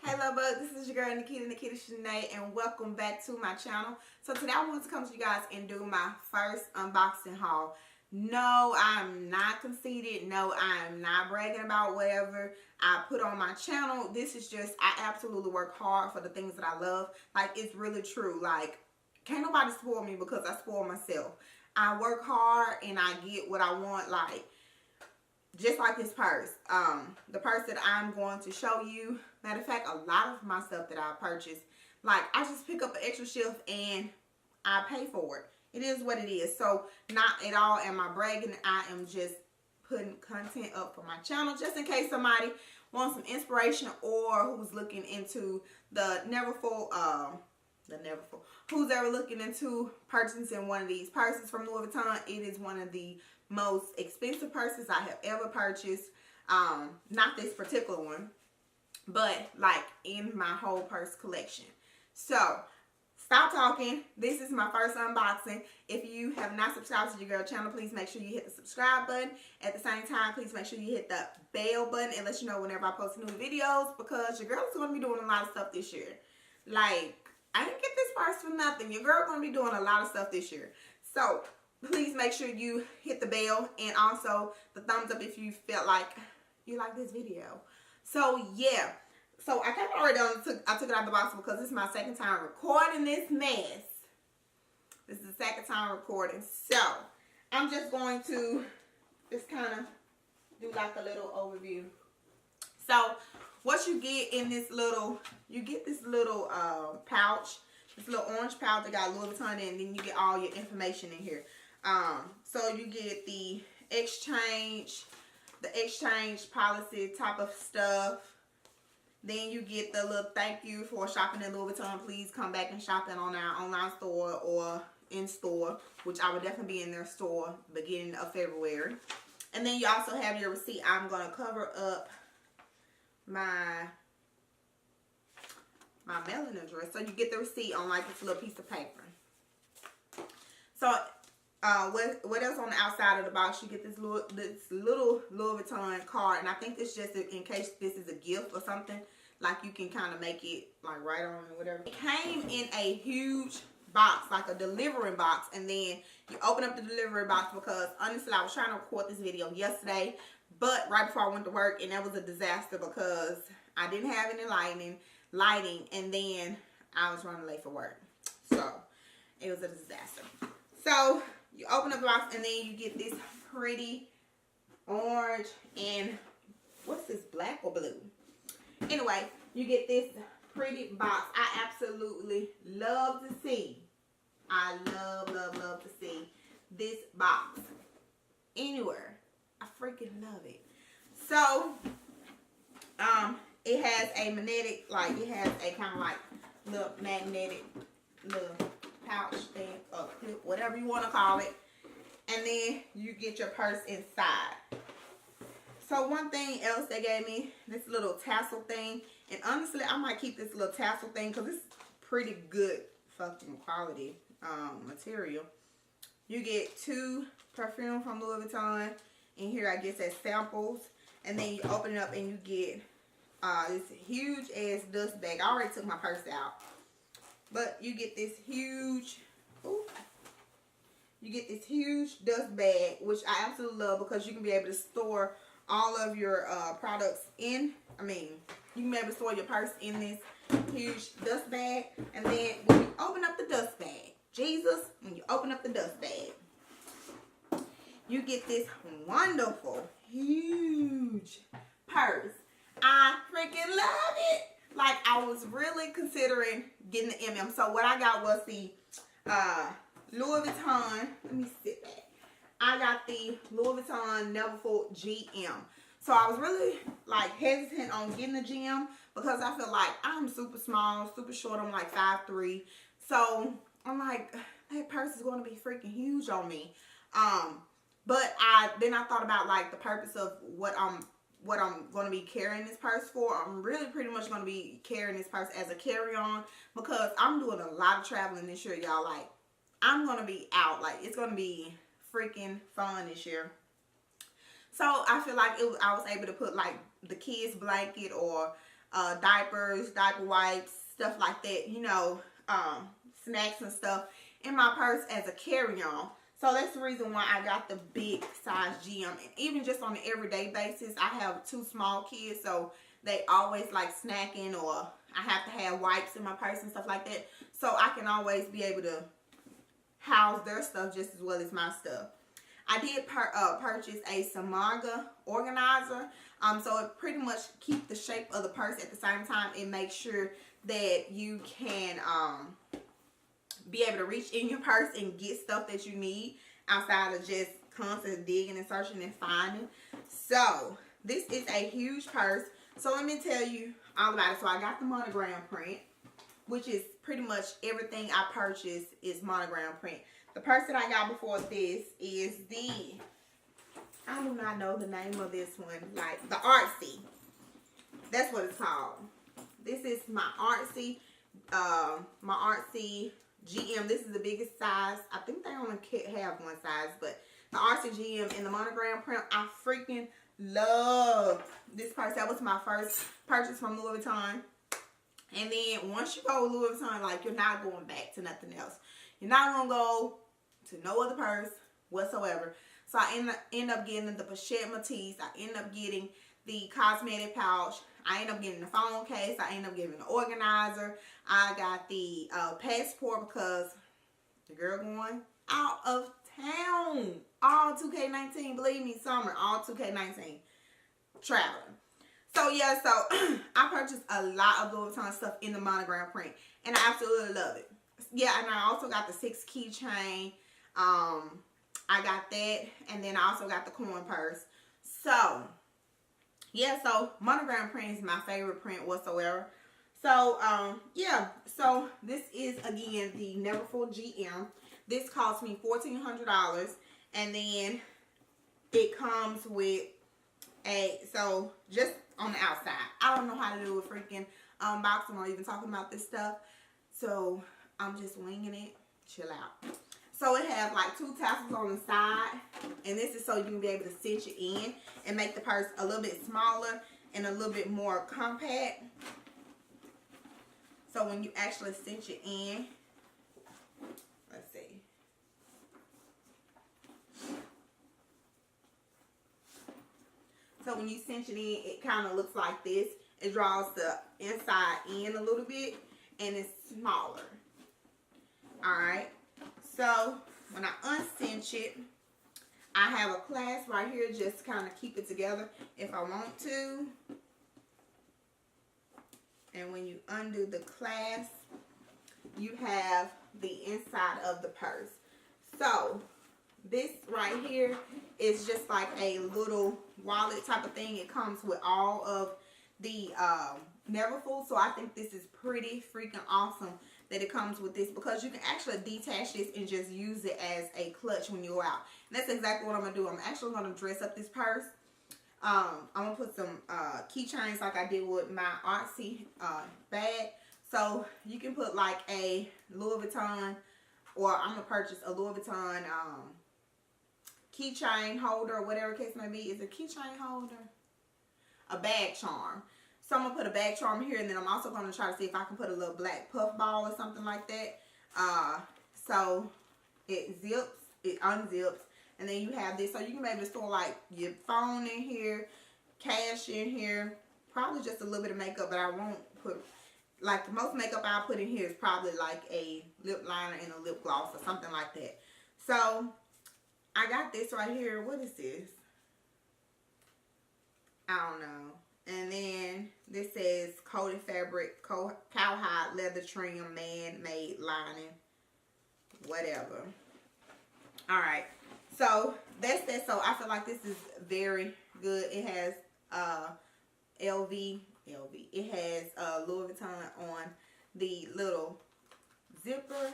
Hey love bug, this is your girl Nikita Shanae, and welcome back to my channel. So today I want to come to you guys and do my first unboxing haul. No, I'm not conceited. No, I'm not bragging about whatever I put on my channel. This is just, I absolutely work hard for the things that I love. Like, it's really true. Like, can't nobody spoil me because I spoil myself. I work hard and I get what I want, like, just like this purse. The purse that I'm going to show you, matter of fact, a lot of my stuff that I purchased, like, I just pick up an extra shift and I pay for it. It is what it is. So not at all am I bragging. I am just putting content up for my channel just in case somebody wants some inspiration or who's looking into the who's ever looking into purchasing one of these purses from Louis Vuitton. It is one of the most expensive purses I have ever purchased. Not this particular one, but like in my whole purse collection. So stop talking. This is my first unboxing. If you have not subscribed to your girl channel, please make sure you hit the subscribe button. At the same time, please make sure you hit the bell button and let you know whenever I post new videos, because your girl is going to be doing a lot of stuff this year. Like, I didn't get this purse for nothing. Your girl going to be doing a lot of stuff this year. So please make sure you hit the bell and also the thumbs up if you felt like you like this video. So yeah. So I kind of already took it out of the box because this is my second time recording this mess. This is the second time recording. So I'm just going to just kind of do like a little overview. So what you get in this little, you get this little pouch, this little orange pouch that got Louis Vuitton in, and then you get all your information in here. So you get the exchange policy type of stuff. Then you get the little thank you for shopping at Louis Vuitton. Please come back and shop in on our online store or in store, which I will definitely be in their store beginning of February. And then you also have your receipt. I'm going to cover up my mailing address. So you get the receipt on like this little piece of paper. So what else on the outside of the box? You get this little Louis Vuitton card, and I think this just in case this is a gift or something, like you can kind of make it like right on or whatever. It came in a huge box, like a delivering box, and then you open up the delivery box because honestly I was trying to record this video yesterday, but right before I went to work, and that was a disaster because I didn't have any lighting, and then I was running late for work, so it was a disaster. So you open up the box and then you get this pretty orange and what's this, black or blue? Anyway, you get this pretty box. I absolutely love to see. I love to see this box anywhere. I freaking love it. So, it has a magnetic, like it has a kind of like little magnetic little pouch thing, or clip, whatever you want to call it, and then you get your purse inside. So one thing else they gave me, this little tassel thing, and honestly I might keep this little tassel thing because it's pretty good fucking quality material. You get 2 perfume from Louis Vuitton in here, I guess as samples, and then you open it up and you get this huge ass dust bag. I already took my purse out. But you get this huge, dust bag, which I absolutely love because you can be able to store all of your products in. You can be able to store your purse in this huge dust bag. And then when you open up the dust bag, when you open up the dust bag, you get this wonderful, huge purse. I freaking love it. Like, I was really considering getting the MM. So what I got was the Louis Vuitton. Let me sit back. I got the Louis Vuitton Neverfull GM. So I was really like hesitant on getting the GM because I feel like I'm super small, super short. I'm like 5'3". So I'm like, that purse is going to be freaking huge on me. But then I thought about like the purpose of what I'm going to be carrying this purse for. I'm really pretty much going to be carrying this purse as a carry-on because I'm doing a lot of traveling this year, y'all. Like, I'm going to be out. Like, it's going to be freaking fun this year. So I feel like I was able to put like the kids blanket or diapers, diaper wipes, stuff like that, you know, snacks and stuff in my purse as a carry-on. So that's the reason why I got the big size GM. And even just on an everyday basis, I have 2 small kids, so they always like snacking, or I have to have wipes in my purse and stuff like that. So I can always be able to house their stuff just as well as my stuff. I did purchase a Samaga organizer. So it pretty much keeps the shape of the purse at the same time. It makes sure that you can be able to reach in your purse and get stuff that you need outside of just constantly digging and searching and finding. So this is a huge purse. So let me tell you all about it. So I got the monogram print, which is pretty much everything I purchased is monogram print. The purse that I got before this is I do not know the name of this one, like the Artsy. That's what it's called. This is my Artsy GM. This is the biggest size. I think they only have one size, but the Artsy GM in the monogram print, I freaking love this purse. That was my first purchase from Louis Vuitton. And then once you go with Louis Vuitton, like, you're not going back to nothing else. You're not going to go to no other purse whatsoever. So I end up getting the Pochette Matisse. I end up getting the cosmetic pouch. I end up getting the phone case. I end up getting the organizer. I got the passport because the girl going out of town. All 2K19. Believe me, summer. All 2K19. Traveling. So yeah, so I purchased a lot of Louis Vuitton stuff in the monogram print. And I absolutely love it. Yeah, and I also got the 6 keychain. I got that, and then I also got the coin purse. So, yeah, so monogram print is my favorite print whatsoever. So, yeah, so this is, again, the Neverfull GM. This cost me $1,400, and then it comes with so just on the outside. I don't know how to do a freaking unboxing or even talking about this stuff, so I'm just winging it. Chill out. So it has like 2 tassels on the side, and this is so you can be able to cinch it in and make the purse a little bit smaller and a little bit more compact. So when you actually cinch it in, let's see. So when you cinch it in, it kind of looks like this. It draws the inside in a little bit, and it's smaller. Alright. So, when I uncinch it, I have a clasp right here just to kind of keep it together if I want to. And when you undo the clasp, you have the inside of the purse. So, this right here is just like a little wallet type of thing. It comes with all of the Neverfull. So, I think this is pretty freaking awesome that it comes with this, because you can actually detach this and just use it as a clutch when you go out. And that's exactly what I'm going to do. I'm actually going to dress up this purse. I'm going to put some keychains like I did with my Artsy bag. So you can put like a Louis Vuitton, or I'm going to purchase a Louis Vuitton keychain holder, or whatever case may be. Is it a keychain holder? A bag charm. So I'm going to put a bag charm here, and then I'm also going to try to see if I can put a little black puff ball or something like that. So it zips, it unzips, and then you have this. So you can maybe store like your phone in here, cash in here, probably just a little bit of makeup, but I won't put, like the most makeup I'll put in here is probably like a lip liner and a lip gloss or something like that. So I got this right here. What is this? I don't know. And then this says coated fabric, cowhide, leather trim, man-made lining, whatever. Alright, so that's that. So I feel like this is very good. It has LV. It has Louis Vuitton on the little zipper.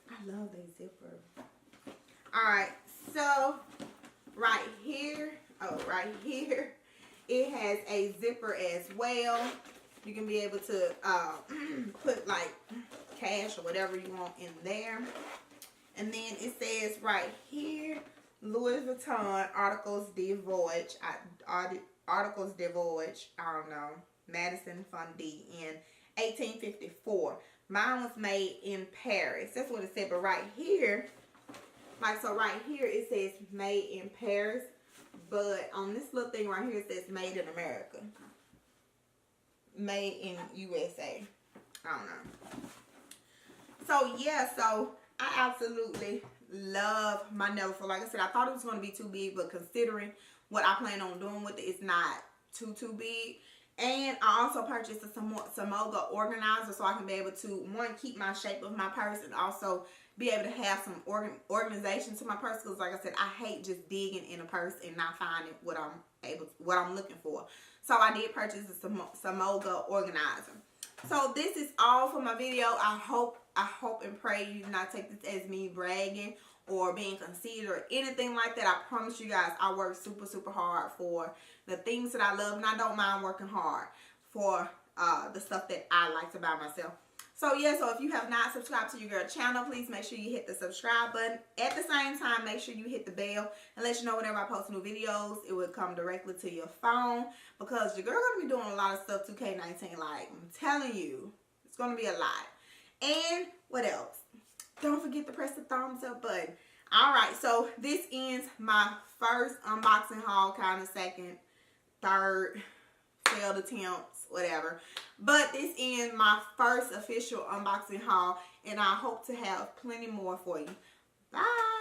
I love that zipper. Alright, so right here, it has a zipper as well. You can be able to put like cash or whatever you want in there. And then it says right here, Louis Vuitton Articles de Voyage. Articles de Voyage. I don't know. Madison Fondy in 1854. Mine was made in Paris. That's what it said. But right here, like, so right here it says made in Paris. But on this little thing right here, it says made in America. Made in USA. I don't know. So, yeah. So, I absolutely love my Neverfull. Like I said, I thought it was going to be too big. But considering what I plan on doing with it, it's not too big. And I also purchased a Samoga organizer so I can be able to, one, keep my shape of my purse, and also be able to have some organization to my purse. Because like I said, I hate just digging in a purse and not finding what I'm looking for. So I did purchase a Samoga organizer. So this is all for my video. I hope and pray you do not take this as me bragging or being conceited or anything like that. I promise you guys, I work super hard for the things that I love, and I don't mind working hard for the stuff that I like to buy myself. So yeah, so if you have not subscribed to your girl channel, please make sure you hit the subscribe button. At the same time, make sure you hit the bell and let you know whenever I post new videos, it will come directly to your phone, because your girl gonna be doing a lot of stuff 2K19. Like, I'm telling you, it's gonna be a lot. And what else? Don't forget to press the thumbs up button. Alright, so this ends my first unboxing haul, kind of second, third, failed attempts, whatever. But this ends my first official unboxing haul, and I hope to have plenty more for you. Bye!